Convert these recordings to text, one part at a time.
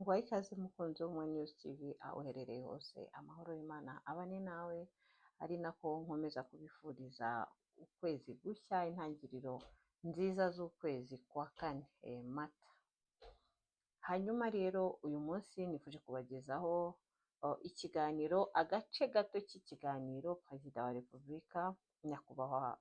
Ngwaye ikaze mukunzi wo muri News TV aho uherereye hose, amahoro y'Imana abane nawe, ari nako nkomeza kubifuriza ukwezi gushya, intangiriro nziza z'ukwezi kwa kane Mata. Hanyuma rero uyu munsi nifuje kubagezaho ikiganiro, agace gato k'ikiganiro Perezida wa Repubulika Nyakubahwa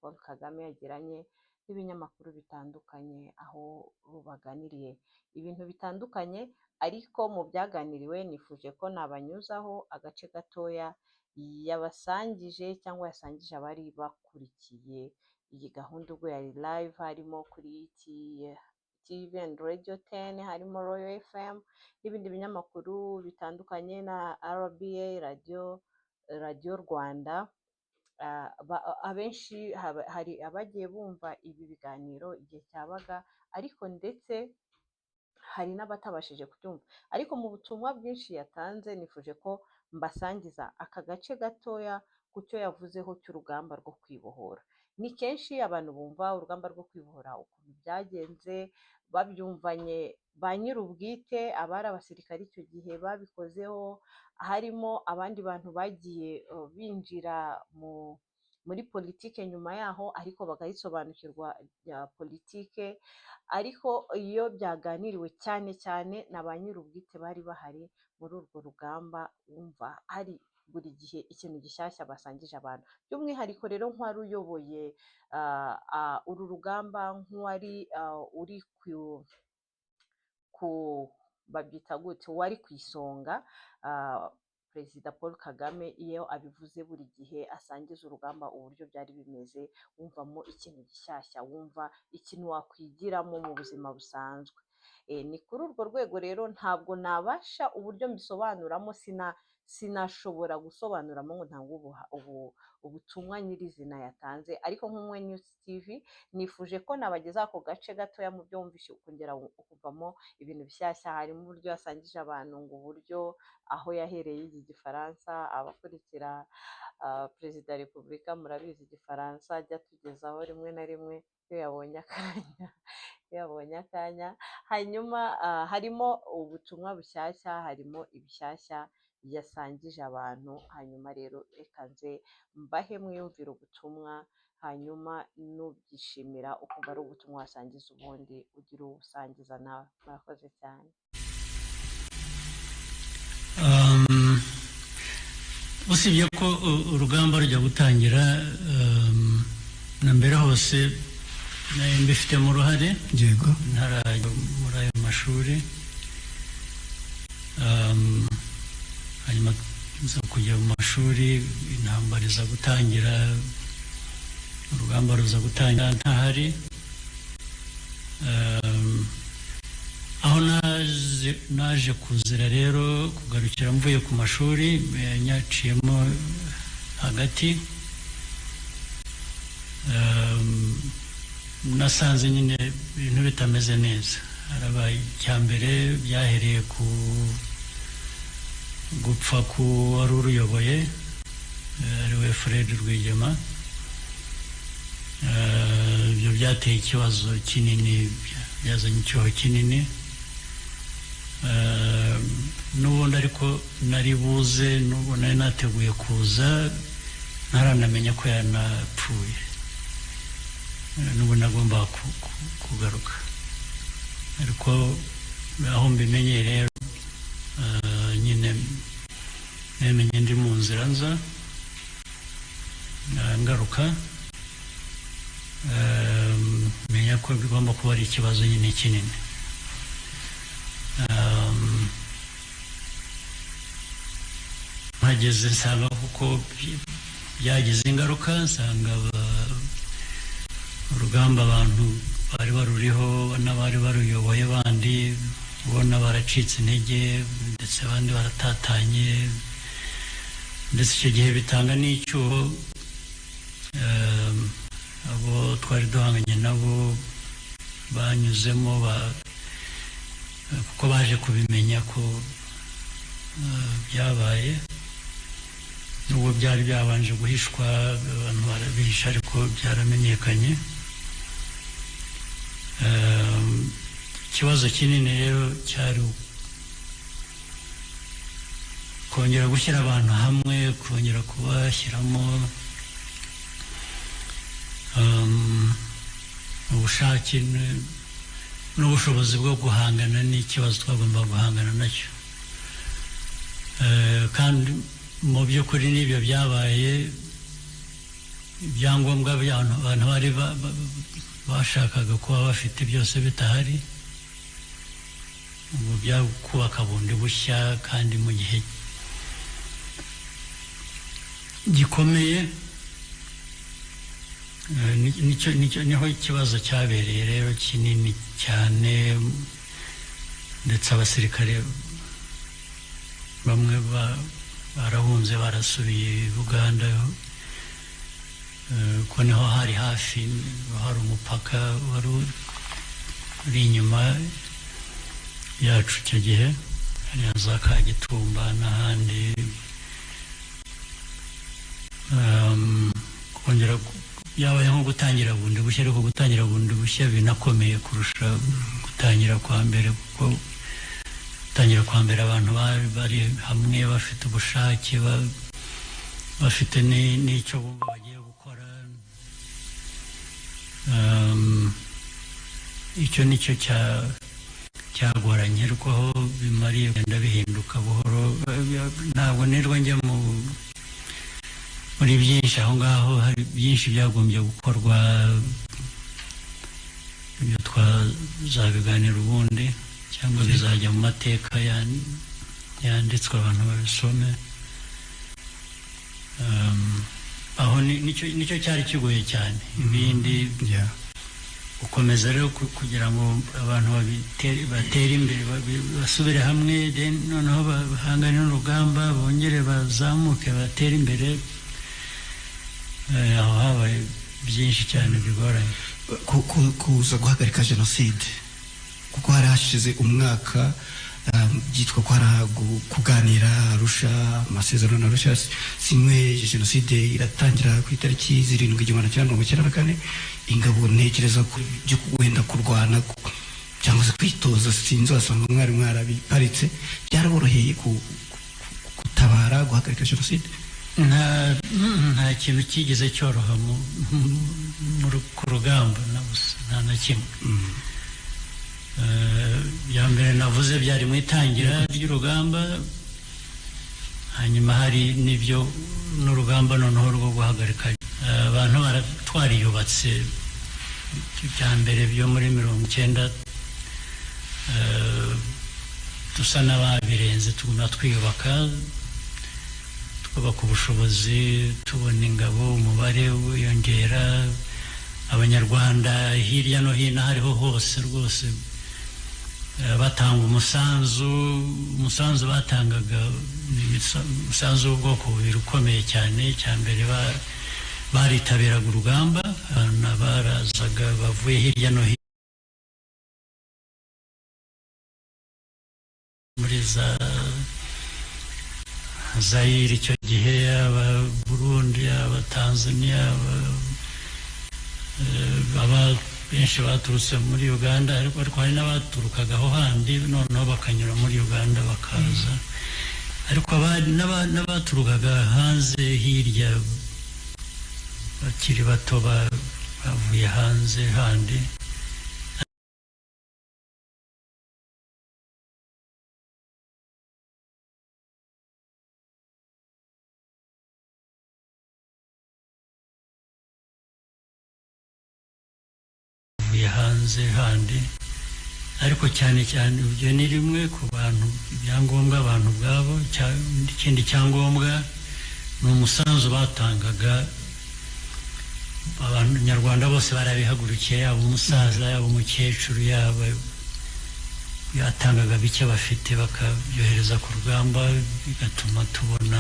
Paul Kagame yagiranye n'ibinyamakuru bitandukanye, aho baganiriye ibintu bitandukanye, ariko mu byaganiriwe nifuje ko nabanyuzaho agace gatoya yabasangije cyangwa yasangije abari bakurikiye iyi gahunda ubwo yari live, harimo kuri TV and Radio 10, harimo Royal FM n'ibindi binyamakuru bitandukanye na RBA Radio Rwanda. Abenshi hari abagiye bumva ibi biganiro igihe cyabaga, ariko ndetse hari n'abatabashije kubyumva, ariko mu butumwa bwinshi yatanze nifuje ko mbasangiza aka gace gatoya ku cyo yavuzeho cy'urugamba rwo kwibohora. Ni kenshi abantu bumva urugamba rwo kwibohora ukuntu byagenze, babyumvanye ba nyir'ubwite, abari abasirikari icyo gihe babikozeho, harimo abandi bantu bagiye binjira muri politike nyuma yaho, ariko bagayisobanukirwa ya politike. Ariko iyo byaganiriwe cyane cyane na ba nyir'ubwite bari bahari muri urwo rugamba, wumva hari buri gihe ikintu gishyashya basangije abantu. By'umwihariko rero nk'uwari uyoboye uru rugamba, nk'uwari uri babyita gute, wari ku isonga, Perezida Paul Kagame iyo abivuze buri gihe asangiza urugamba uburyo byari bimeze, wumvamo ikintu gishyashya, wumva ikintu wakwigiramo mu buzima busanzwe. Ni kuri urwo rwego rero ntabwo nabasha uburyo mbisobanuramo, sinashobora gusobanuramo ngo ntange ubutumwa nyirizina yatanze, ariko nk'umwe News TV nifuje ko nabageza ako gace gatoya mu byo wumvishe, ukongera ukuvamo ibintu bishyashya. Harimo uburyo yasangije abantu, ngo uburyo aho yahereye yiga Igifaransa, abakurikira Perezida wa Repubulika murabizi Igifaransa ajya tugezaho rimwe na rimwe iyo yabonye akanya. Hanyuma harimo ubutumwa bushyashya, harimo ibishyashya yasangije abantu. Hanyuma rero reka nze mbahe mwiyumvira ubutumwa, hanyuma nubyishimira ukumva ari ubutumwa wasangiza ubundi ugira ubusangiza nawe. Murakoze cyane. Usibye ko urugamba rujya gutangira, na mbere hose mbifitemo uruhare, yego, ntarajya muri ayo mashuri. Hanyuma nza kujya mu mashuri, intambara iza gutangira, urugamba ruza gutangira ntahari. Aho naje kuzira rero kugarukira mvuye ku mashuri, nyaciyemo hagati, nasanze nyine ibintu bitameze neza. Harabaye icyambere, byahereye ku gupfa ku wari uruyoboye, ariwe Fred Rwigema. Ibyo byateye ikibazo kinini, byazanye icyuho kinini. N'ubundi ariko nari buze, n'ubu nari nateguye kuza, ntaranamenya ko yanapfuye, n'ubu nagomba kugaruka. Ariko aho mbimenyeye rero, nyine namenye ndi mu nzira nza ngaruka, menya ko bigomba kuba ari ikibazo nyine kinini. Mpageze nsanga kuko byagize ingaruka, nsanga urugamba abantu bari baruriho n'abari baruyoboye bandi ubona baracitse intege, ndetse abandi baratatanye, ndetse icyo gihe bitanga n'icyuho abo twari duhanganye nabo banyuzemo, kuko baje kubimenya ko byabaye, n'ubwo byari byabanje guhishwa, abantu barabihisha, ariko byaramenyekanye. Ikibazo kinini rero cyari kongera gushyira abantu hamwe, kongera kubashyiramo ubushake n'ubushobozi bwo guhangana n'ikibazo twagomba guhangana nacyo. Kandi mu by'ukuri n'ibyo byabaye, ibyangombwa abantu bari bashakaga kuba bafite byose bitahari, ubu kubaka bundi bushya kandi mu gihe gikomeye. Niho ikibazo cyabereye rero kinini cyane, ndetse abasirikare bamwe barahunze barasubiye Uganda, ko niho hari hafi, hari umupaka wari uri inyuma yacu icyo gihe, hariya za Kagitumba n'ahandi. Kongera byabaye nko gutangira bundi bushya, ariko gutangira bundi bushya binakomeye kurusha gutangira kwa mbere, kuko gutangira kwa mbere abantu bari hamwe bafite ubushake, bafite n'icyo bumva bagiye gukora. Icyo nicyo cyagoranye, ariko aho bimariye kugenda bihinduka buhoro. Ntabwo nirwa njya muri byinshi aho ngaho, hari byinshi byagombye gukorwa, ibyo twazabiganira ubundi, cyangwa bizajya mu mateka yanditswe abantu babisome. Aho nicyo cyari kigoye cyane. Ibindi gukomeza rero kugira ngo abantu batere imbere, basubire hamwe, noneho bahangane n'urugamba, bongere bazamuke, batere imbere. Aho habaye byinshi cyane bigoranye. Kuza guhagarika jenoside, kuko hari hashize umwaka, byitwa ko hari kuganira Arusha, amasezerano Arusha sinywe, jenoside iratangira ku itariki 7/1994. Ingabo ntekereza ko byo wenda kurwana cyangwa se kwitoza, sinzi wasanga mwari mwarabiparitse, byaraboroheye gutabara guhagarika jenoside. Nta kintu kigeze cyoroha ku rugamba, nta na kimwe. Bya mbere navuze byari mu itangira ry'urugamba, hanyuma hari n'ibyo n'urugamba noneho rwo guhagarika. Abantu twariyubatse, bya mbere byo muri 1990, dusa n'ababirenze, tuguma twiyubaka, twubaka ubushobozi, tubona ingabo, umubare wiyongera, abanyarwanda hirya no hino hariho hose rwose batanga umusanzu batangaga, umusanzu w'ubwoko bubiri ukomeye cyane. Icya mbere baritabiraga urugamba, barazaga bavuye hirya no hino muri Zaire icyo gihe, aba Burundi, aba Tanzania, benshi baturutse muri Uganda, ariko hari n'abaturukaga aho handi, noneho bakanyura muri Uganda bakaza. Ariko n'abaturukaga hanze hirya, bakiri bato, bavuye hanze handi. Hanze handi, ariko cyane cyane ibyo ni rimwe ku bantu, ibyangombwa abantu bwabo. Ikindi cyangombwa ni umusanzu batangaga, abanyarwanda bose barabihagurukiye, yaba umusaza, yaba umukecuru, yatangaga bike bafite bakabyohereza ku rugamba, bigatuma tubona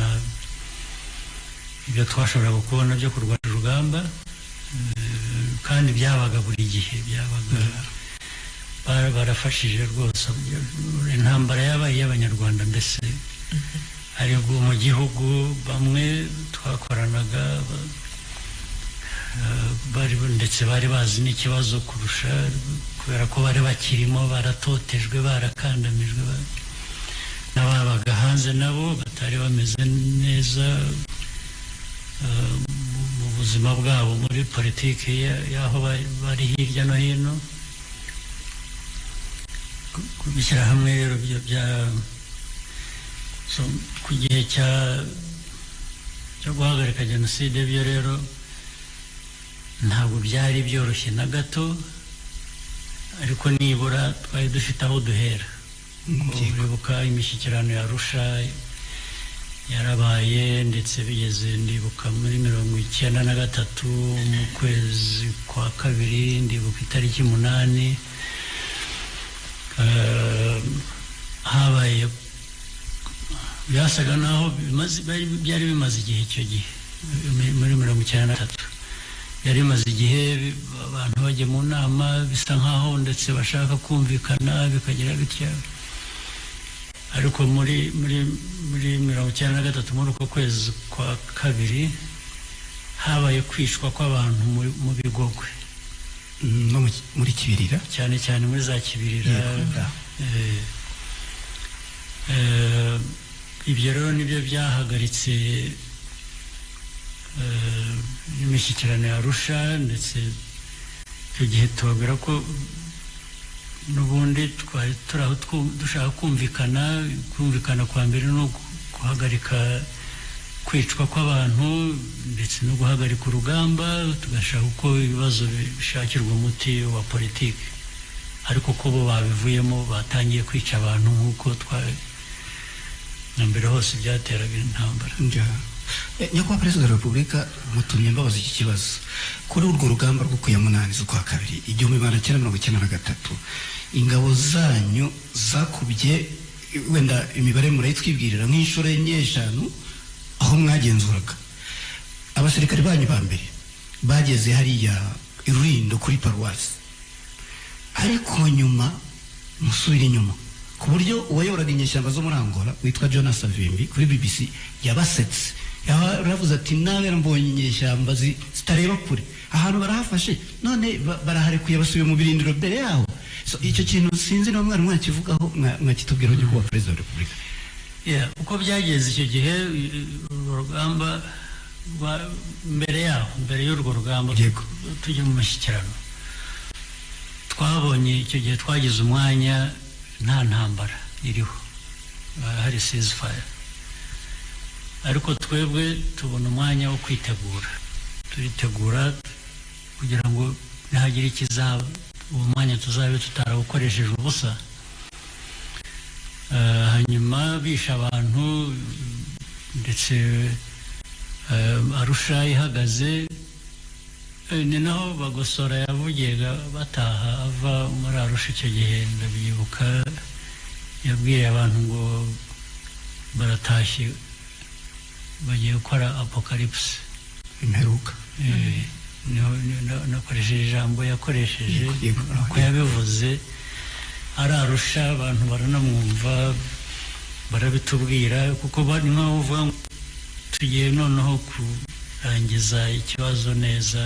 ibyo twashoboraga kubona byo kurwanya urugamba. Kandi byabaga buri gihe, barafashije rwose. Intambara yabaye y'abanyarwanda mbese, ariko mu gihugu bamwe twakoranaga ndetse bari bazi n'ikibazo kurusha, kubera ko bari bakirimo, baratotejwe, barakandamijwe, n'ababaga hanze hanze nabo batari bameze neza mu buzima bwabo muri politiki y'aho bari hirya no hino. Kubishyira hamwe rero ku gihe cyo guhagarika jenoside byo rero ntabwo byari byoroshye na gato, ariko nibura twari dufite aho duhera. Uribuka imishyikirano ya Arusha yarabaye, ndetse bigeze ndibuka muri 1993 mu kwezi kwa kabiri, ndibuka itariki 8 habaye, byasaga naho byari bimaze igihe, icyo gihe muri 1993 yari bimaze igihe abantu bajya mu nama bisa nkaho ndetse bashaka kumvikana bikagira bitya. Ariko muri 1993 muri uko kwezi kwa kabiri habaye kwishwa kw'abantu mu Bigogwe no muri Kibirira, cyane cyane muri za Kibirira. Ibyo rero nibyo byahagaritse imishyikirano ya Arusha, ndetse icyo gihe tubabwira ko n'ubundi twari turaho dushaka kumvikana kwa mbere no guhagarika kwicwa kw'abantu, ndetse no guhagarika urugamba, tugashaka uko ibibazo bishakirwa umuti wa politiki. Ariko ko bo babivuyemo, batangiye kwica abantu nk'uko na mbere hose byateraga intambara. Nyakubahwa Perezida wa Repubulika, mutumye mbabaza iki kibazo. Kuri urwo rugamba rwo ku ya 8 z'ukwa kabiri 1993, ingabo zanyu zakubye, wenda imibare murayitwibwirira, nk'inshuro enye eshanu aho mwagenzuraga. Abasirikare banyu ba mbere bageze hariya Rulindo kuri Paruwasi, ariko nyuma musubira inyuma, ku buryo uwayoboraga inyeshyamba zo muri Angola witwa Jonas Savimbi kuri BBC yabasetse, yaravuze ati nawe mbonye inyeshyamba zitareba kure, ahantu barahafashe, none baraharekuye basubiye mu birindiro mbere yaho. Icyo kintu sinzi niba mwari mwakivugaho, mwakitubwira ujye kuba Perezida wa Repubulika. Uko byageze icyo gihe, urugamba mbere y'urwo rugamba tujya mu mashyikirano, twabonye icyo gihe twagize umwanya nta ntambara iriho, hari ceasefire, ariko twebwe tubona umwanya wo turitegura kugira ngo nihagire ikizaba, uwo mwanya tuzabe tutarawukoresheje ubusa. Hanyuma bisha abantu, ndetse Arusha ihagaze, ni naho Bagosora yavugiye bataha ava muri Arusha. Icyo gihe ndabyibuka, yabwiye abantu ngo baratashye, bagiye gukora apocalypse, imperuka. Nakoresheje ijambo yakoresheje, uko yabivuze ari Arusha, abantu baranamwumva, barabitubwira, kuko bari nkaho uvuga ngo tugiye noneho kurangiza ikibazo neza.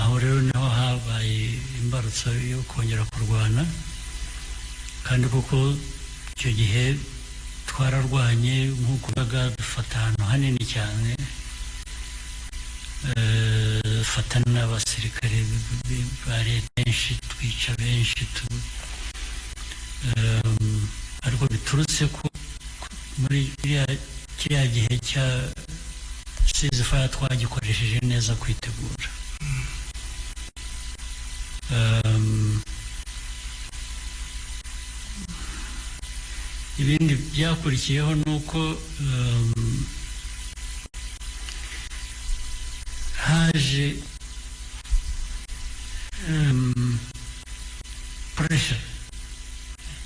Aho rero niho habaye imbarutso yo kongera kurwana, kandi kuko icyo gihe twararwanye nk'uko dufata ahantu hanini cyane, fata n'abasirikare ba leta benshi, twica benshi, ariko biturutse ko muri kiriya gihe cya ceasefire twagikoresheje neza kwitegura. Ibindi byakurikiyeho ni uko haje pressure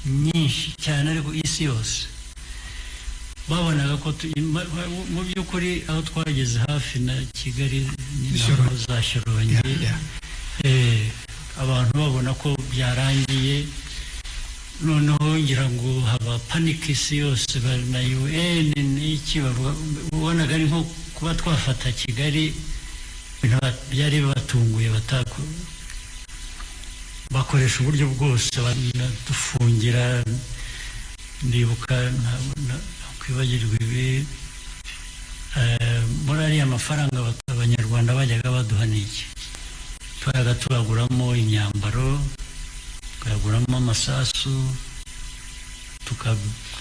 nyinshi cyane, ariko isi yose babonaga ko mu by'ukuri aho twageze hafi na Kigali n'aho za Shyorongi, abantu babona ko byarangiye, noneho ngira ngo haba panic isi yose, na UN n'iki, babonaga ari nko kuba twafata Kigali, byari batunguye, bakoresha uburyo bwose banadufungira, ndibuka kwibagirwa ibi muri ariya mafaranga abanyarwanda bajyaga baduha n'iki twayaga turaguramo imyambaro tukaguramo amasasu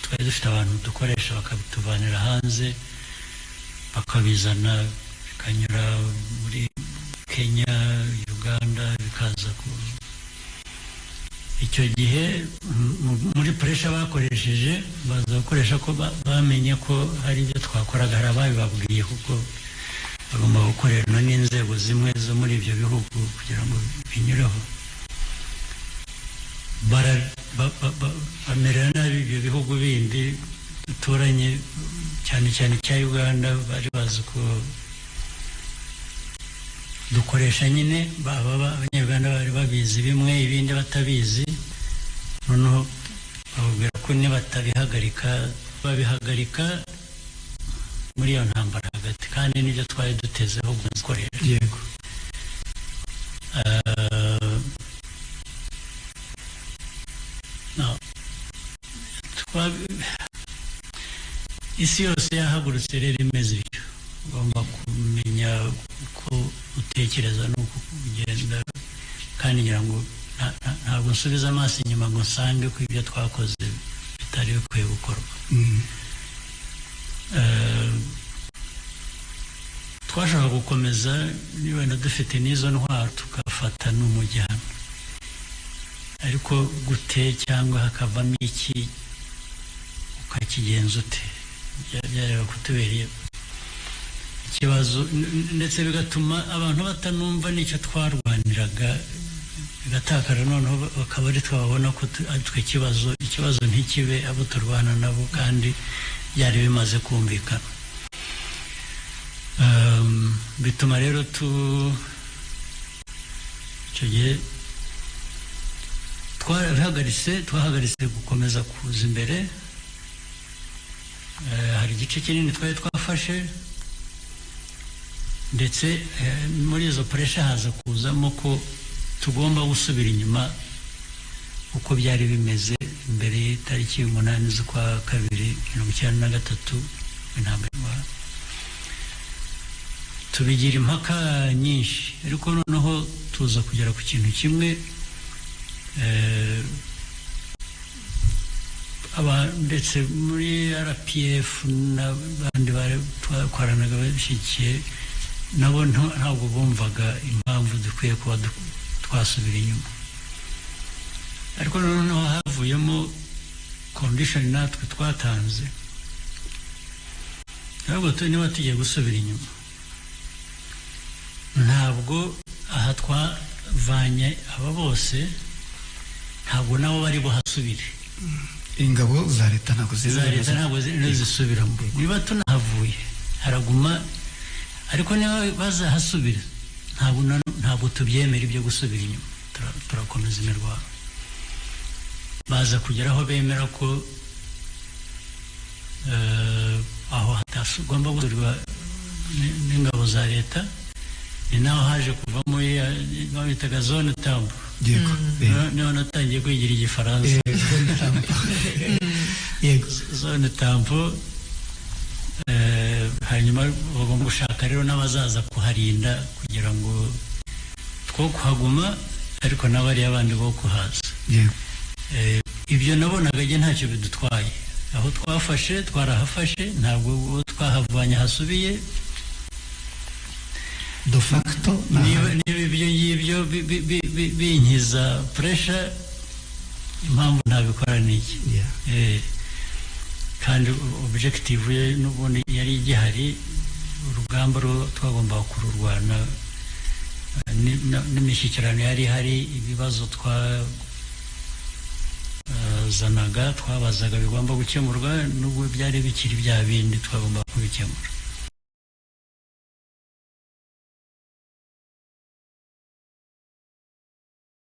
twari dufite abantu dukoresha bakabituvanira hanze bakabizana bikanyura muri Kenya Uganda bikaza icyo gihe muri pressure bakoresheje baza gukoresha ko bamenye ko hari ibyo twakoraga hari ababibabwiye kuko bagomba gukorerana n'inzego zimwe zo muri ibyo bihugu kugira ngo binyureho bamerera nabi ibyo bihugu bindi duturanye cyane cyane cya Uganda bari bazi ko dukoresha nyine abanyarwanda bari babizi bimwe ibindi batabizi noneho bababwira ko babihagarika muri iyo ntambara hagati kandi nibyo twari dutezeho gukoresha yego isi yose yahagurutse rero imeze bityo ugomba kumenya uko utekereza n'uko ugenda kandi ngira ngo ntabwo nsubiza amaso inyuma ngo nsange ko ibyo twakoze bitari bikwiye gukorwa twashaka gukomeza niba dufite n'izo ntwaro tukafata n'umujyana ariko gute cyangwa hakavamo iki ukakigenza ute byareba kutubereye ikibazo ndetse bigatuma abantu batanumva n'icyo twarwaniraga bigatakara noneho bakaba ari twabona ko ari twe ikibazo ntikibe abo turwana nabo kandi byari bimaze kumvikana bituma rero icyo gihe twahagaritse gukomeza kuza imbere hari igice kinini twari twafashe ndetse muri izo pressure haza kuzamo ko tugomba gusubira inyuma uko byari bimeze mbere y'itariki 8 z'ukwa 2 1993 intambara tubigira impaka nyinshi ariko noneho tuza kugera ku kintu kimwe ndetse muri RPF n'abandi twakoranaga bashyigikiye nabo ntabwo bumvaga impamvu dukwiye kuba twasubira inyuma ariko noneho havuyemo condition natwe twatanze ntabwo niba tugiye gusubira inyuma ntabwo aha twavanye aba bose ntabwo nabo bari buhasubire ingabo za leta ntabwo zisubiramo niba tunahavuye haraguma ariko niba bazahasubira ntabwo tubyemera ibyo gusubira inyuma turakomeza imirwano baza kugera aho bemera ko aho hatagomba gusurwa n'ingabo za leta ni naho haje kuvamo bitaga zone tambo niho natangiye kwigira igifaransa zone tambo hanyuma bagomba gushaka rero n'abazaza kuharinda kugira ngo two kuhaguma ariko n'abariya bandi bo kuhaza ibyo nabonaga ntacyo bidutwaye aho twafashe twarahafashe ntabwo twahavanye hasubiye de facto niba ibyo ngibyo binkiza pressure impamvu ntabikora n'iki kandi objective ye n'ubundi yari igihari urugamba twagomba kururwana n'imishyikirano yari hari ibibazo twazanaga twabazaga bigomba gukemurwa n'ubwo byari bikiri bya bindi twagomba kubikemura